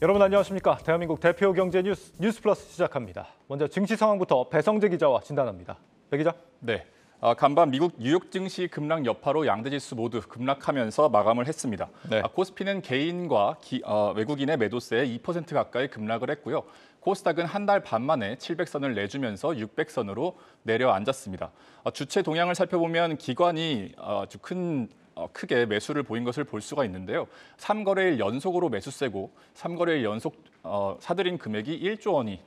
여러분 안녕하십니까? 대한민국 대표 경제 뉴스 플러스 시작합니다. 먼저 증시 상황부터 배성재 기자와 진단합니다. 배 기자. 네. 간밤 미국 뉴욕 증시 급락 여파로 양대 지수 모두 급락하면서 마감을 했습니다. 네. 코스피는 개인과 외국인의 매도세에 2% 가까이 급락을 했고요. 코스닥은 한 달 반 만에 700선을 내주면서 600선으로 내려앉았습니다. 주체 동향을 살펴보면 기관이 아주 크게 매수를 보인 것을 볼 수가 있는데요. 3거래일 연속으로 매수세고 3거래일 연속 사들인 금액이 1조 원이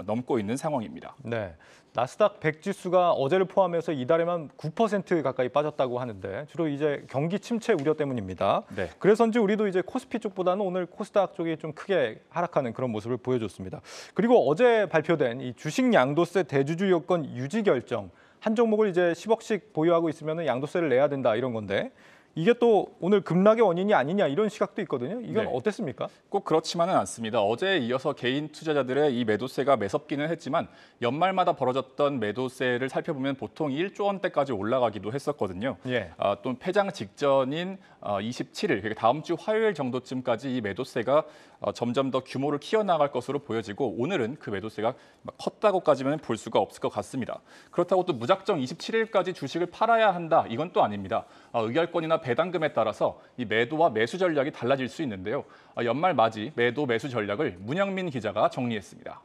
넘고 있는 상황입니다. 네. 나스닥 100 지수가 어제를 포함해서 이달에만 9% 가까이 빠졌다고 하는데 주로 이제 경기 침체 우려 때문입니다. 네. 그래서인지 우리도 이제 코스피 쪽보다는 오늘 코스닥 쪽이 좀 크게 하락하는 그런 모습을 보여줬습니다. 그리고 어제 발표된 이 주식 양도세 대주주 요건 유지 결정. 한 종목을 이제 10억씩 보유하고 있으면 양도세를 내야 된다 이런 건데 이게 또 오늘 급락의 원인이 아니냐 이런 시각도 있거든요. 이건 네. 어땠습니까? 꼭 그렇지만은 않습니다. 어제에 이어서 개인 투자자들의 이 매도세가 매섭기는 했지만 연말마다 벌어졌던 매도세를 살펴보면 보통 1조 원대까지 올라가기도 했었거든요. 예. 또 폐장 직전인 27일, 그러니까 다음 주 화요일 정도쯤까지 이 매도세가 점점 더 규모를 키워나갈 것으로 보여지고 오늘은 그 매도세가 컸다고까지는 볼 수가 없을 것 같습니다. 그렇다고 또 무작정 27일까지 주식을 팔아야 한다, 이건 또 아닙니다. 의결권이나 배당금에 따라서 이 매도와 매수 전략이 달라질 수 있는데요. 연말 맞이 매도 매수 전략을 문영민 기자가 정리했습니다.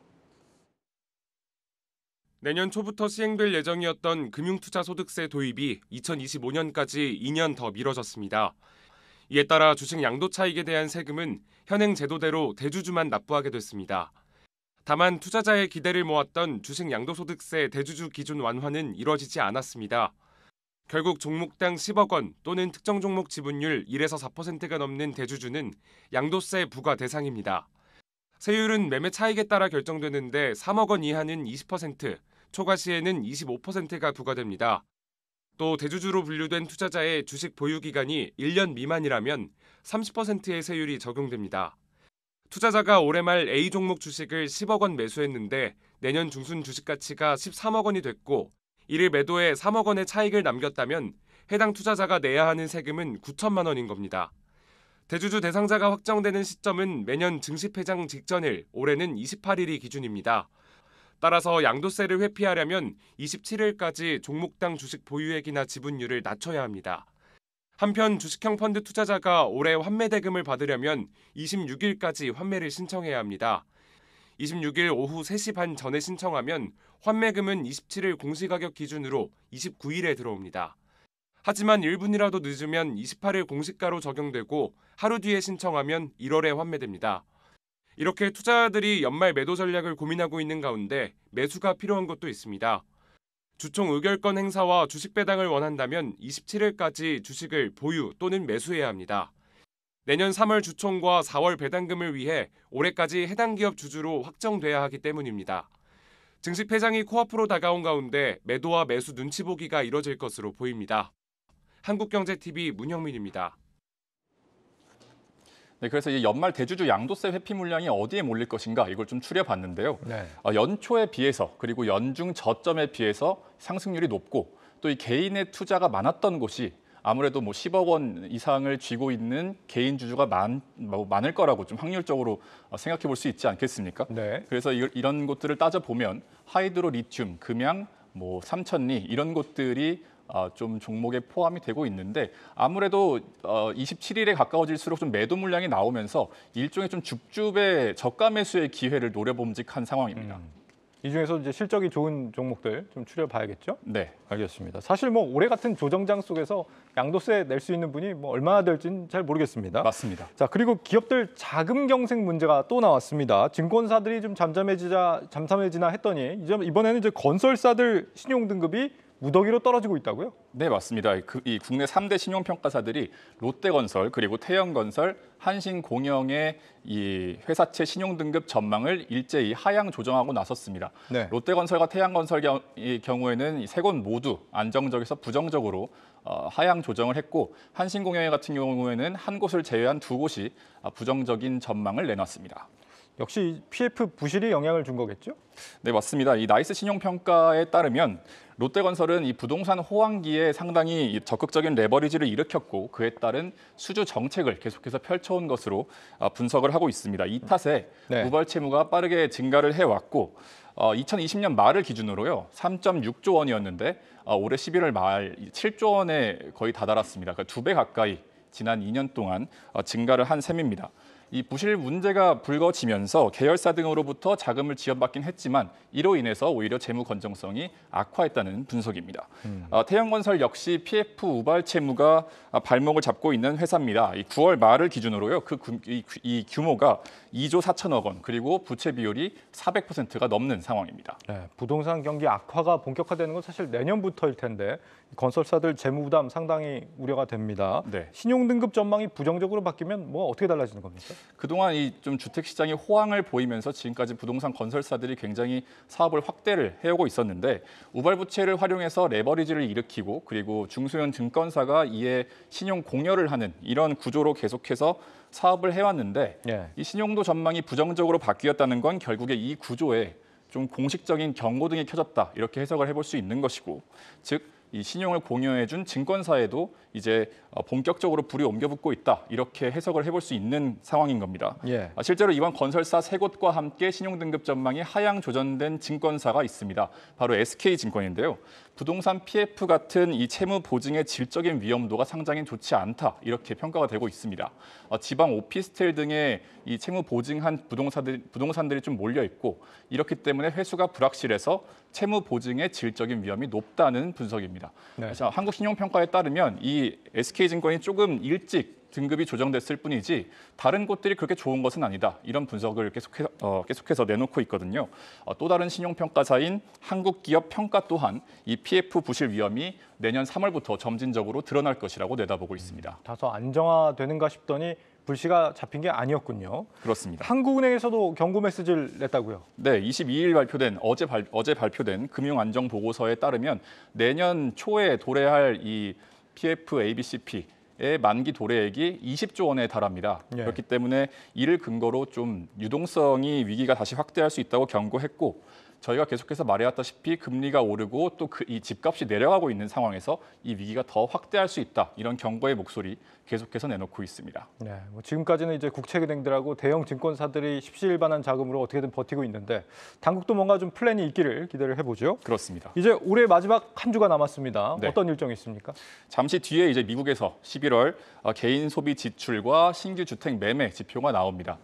내년 초부터 시행될 예정이었던 금융투자소득세 도입이 2025년까지 2년 더 미뤄졌습니다. 이에 따라 주식 양도 차익에 대한 세금은 현행 제도대로 대주주만 납부하게 됐습니다. 다만 투자자의 기대를 모았던 주식 양도소득세 대주주 기준 완화는 이뤄지지 않았습니다. 결국 종목당 10억 원 또는 특정 종목 지분율 1에서 4%가 넘는 대주주는 양도세 부과 대상입니다. 세율은 매매 차익에 따라 결정되는데 3억 원 이하는 20%, 초과 시에는 25%가 부과됩니다. 또 대주주로 분류된 투자자의 주식 보유 기간이 1년 미만이라면 30%의 세율이 적용됩니다. 투자자가 올해 말 A 종목 주식을 10억 원 매수했는데 내년 중순 주식 가치가 13억 원이 됐고 이를 매도해 3억 원의 차익을 남겼다면 해당 투자자가 내야 하는 세금은 9천만 원인 겁니다. 대주주 대상자가 확정되는 시점은 매년 증시 폐장 직전일, 올해는 28일이 기준입니다. 따라서 양도세를 회피하려면 27일까지 종목당 주식 보유액이나 지분율을 낮춰야 합니다. 한편 주식형 펀드 투자자가 올해 환매 대금을 받으려면 26일까지 환매를 신청해야 합니다. 26일 오후 3시 반 전에 신청하면 환매금은 27일 공시가격 기준으로 29일에 들어옵니다. 하지만 1분이라도 늦으면 28일 공시가로 적용되고 하루 뒤에 신청하면 1월에 환매됩니다. 이렇게 투자자들이 연말 매도 전략을 고민하고 있는 가운데 매수가 필요한 것도 있습니다. 주총 의결권 행사와 주식 배당을 원한다면 27일까지 주식을 보유 또는 매수해야 합니다. 내년 3월 주총과 4월 배당금을 위해 올해까지 해당 기업 주주로 확정돼야 하기 때문입니다. 증시 폐장이 코앞으로 다가온 가운데 매도와 매수 눈치 보기가 이뤄질 것으로 보입니다. 한국경제TV 문형민입니다. 네, 그래서 이 연말 대주주 양도세 회피 물량이 어디에 몰릴 것인가 이걸 좀 추려봤는데요. 네. 연초에 비해서 그리고 연중 저점에 비해서 상승률이 높고 또 이 개인의 투자가 많았던 곳이 아무래도 10억 원 이상을 쥐고 있는 개인 주주가 많을 거라고 좀 확률적으로 생각해 볼 수 있지 않겠습니까? 네. 그래서 이런 곳들을 따져보면 하이드로 리튬, 금양, 삼천리 이런 곳들이 좀 종목에 포함이 되고 있는데 아무래도 27일에 가까워질수록 좀 매도 물량이 나오면서 일종의 좀 줍줍의 저가 매수의 기회를 노려봄직한 상황입니다. 이 중에서 이제 실적이 좋은 종목들 좀 추려봐야겠죠? 네, 알겠습니다. 사실 올해 같은 조정장 속에서 양도세 낼 수 있는 분이 얼마나 될지는 잘 모르겠습니다. 맞습니다. 자, 그리고 기업들 자금 경색 문제가 또 나왔습니다. 증권사들이 좀 잠잠해지나 했더니 이번에는 이제 건설사들 신용 등급이 무더기로 떨어지고 있다고요? 네, 맞습니다. 이 국내 3대 신용평가사들이 롯데건설 그리고 태영건설, 한신공영의 이 회사채 신용등급 전망을 일제히 하향 조정하고 나섰습니다. 네. 롯데건설과 태양건설의 경우에는 세 곳 모두 안정적에서 부정적으로 하향 조정을 했고 한신공영 같은 경우에는 한 곳을 제외한 두 곳이 부정적인 전망을 내놨습니다. 역시 PF 부실이 영향을 준 거겠죠? 네, 맞습니다. 이 나이스 신용평가에 따르면 롯데건설은 이 부동산 호황기에 상당히 적극적인 레버리지를 일으켰고 그에 따른 수주 정책을 계속해서 펼쳐온 것으로 분석을 하고 있습니다. 이 탓에 네. 우발 채무가 빠르게 증가를 해왔고 2020년 말을 기준으로요 3.6조 원이었는데 올해 11월 말 7조 원에 거의 다다랐습니다. 그러니까 2배 가까이 지난 2년 동안 증가를 한 셈입니다. 이 부실 문제가 불거지면서 계열사 등으로부터 자금을 지원받긴 했지만 이로 인해서 오히려 재무 건전성이 악화했다는 분석입니다. 태영건설 역시 PF 우발 채무가 발목을 잡고 있는 회사입니다. 이 9월 말을 기준으로요 이 규모가 2조 4천억 원 그리고 부채 비율이 400%가 넘는 상황입니다. 네, 부동산 경기 악화가 본격화되는 건 사실 내년부터일 텐데 건설사들 재무 부담 상당히 우려가 됩니다. 네. 신용 등급 전망이 부정적으로 바뀌면 뭐 어떻게 달라지는 겁니까? 그동안 이 좀 주택 시장이 호황을 보이면서 지금까지 부동산 건설사들이 굉장히 사업을 확대를 해오고 있었는데 우발 부채를 활용해서 레버리지를 일으키고 그리고 중소형 증권사가 이에 신용 공여를 하는 이런 구조로 계속해서 사업을 해왔는데 예. 이 신용도 전망이 부정적으로 바뀌었다는 건 결국에 이 구조에 좀 공식적인 경고등이 켜졌다 이렇게 해석을 해볼 수 있는 것이고 즉 이 신용을 공여해준 증권사에도 이제 본격적으로 불이 옮겨붙고 있다 이렇게 해석을 해볼 수 있는 상황인 겁니다. 예. 실제로 이번 건설사 3곳과 함께 신용등급 전망이 하향 조정된 증권사가 있습니다. 바로 SK증권인데요. 부동산 PF 같은 이 채무 보증의 질적인 위험도가 상당히 좋지 않다 이렇게 평가가 되고 있습니다. 지방 오피스텔 등의 이 채무 보증한 부동산들이 좀 몰려 있고 이렇기 때문에 회수가 불확실해서 채무 보증의 질적인 위험이 높다는 분석입니다. 네. 자, 한국신용평가에 따르면 이 SK증권이 조금 일찍 등급이 조정됐을 뿐이지 다른 곳들이 그렇게 좋은 것은 아니다. 이런 분석을 계속해서 내놓고 있거든요. 또 다른 신용평가사인 한국기업평가 또한 이 PF 부실 위험이 내년 3월부터 점진적으로 드러날 것이라고 내다보고 있습니다. 다소 안정화되는가 싶더니 불씨가 잡힌 게 아니었군요. 그렇습니다. 한국은행에서도 경고 메시지를 냈다고요? 네, 22일 발표된 어제 발표된 금융안정보고서에 따르면 내년 초에 도래할 이 PF ABCP 의 만기 도래액이 20조 원에 달합니다. 예. 그렇기 때문에 이를 근거로 좀 유동성이 위기가 다시 확대할 수 있다고 경고했고 저희가 계속해서 말해왔다시피 금리가 오르고 또 이 집값이 내려가고 있는 상황에서 이 위기가 더 확대할 수 있다. 이런 경고의 목소리 계속해서 내놓고 있습니다. 네, 뭐 지금까지는 이제 국책은행들하고 대형 증권사들이 십시일반한 자금으로 어떻게든 버티고 있는데 당국도 뭔가 좀 플랜이 있기를 기대를 해보죠. 그렇습니다. 이제 올해 마지막 한 주가 남았습니다. 네. 어떤 일정이 있습니까? 잠시 뒤에 이제 미국에서 11월 개인 소비 지출과 신규 주택 매매 지표가 나옵니다.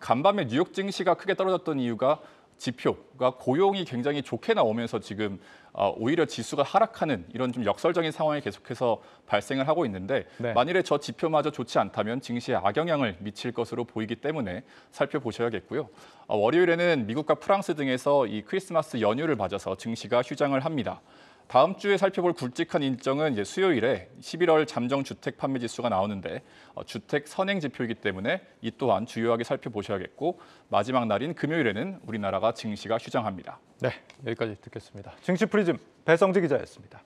간밤에 뉴욕 증시가 크게 떨어졌던 이유가 지표가 고용이 굉장히 좋게 나오면서 지금 오히려 지수가 하락하는 이런 좀 역설적인 상황이 계속해서 발생을 하고 있는데 네. 만일에 저 지표마저 좋지 않다면 증시에 악영향을 미칠 것으로 보이기 때문에 살펴보셔야겠고요. 월요일에는 미국과 프랑스 등에서 이 크리스마스 연휴를 맞아서 증시가 휴장을 합니다. 다음 주에 살펴볼 굵직한 일정은 이제 수요일에 11월 잠정 주택 판매 지수가 나오는데 주택 선행 지표이기 때문에 이 또한 주요하게 살펴보셔야겠고 마지막 날인 금요일에는 우리나라가 증시가 휴장합니다. 네, 여기까지 듣겠습니다. 증시 프리즘 배성재 기자였습니다.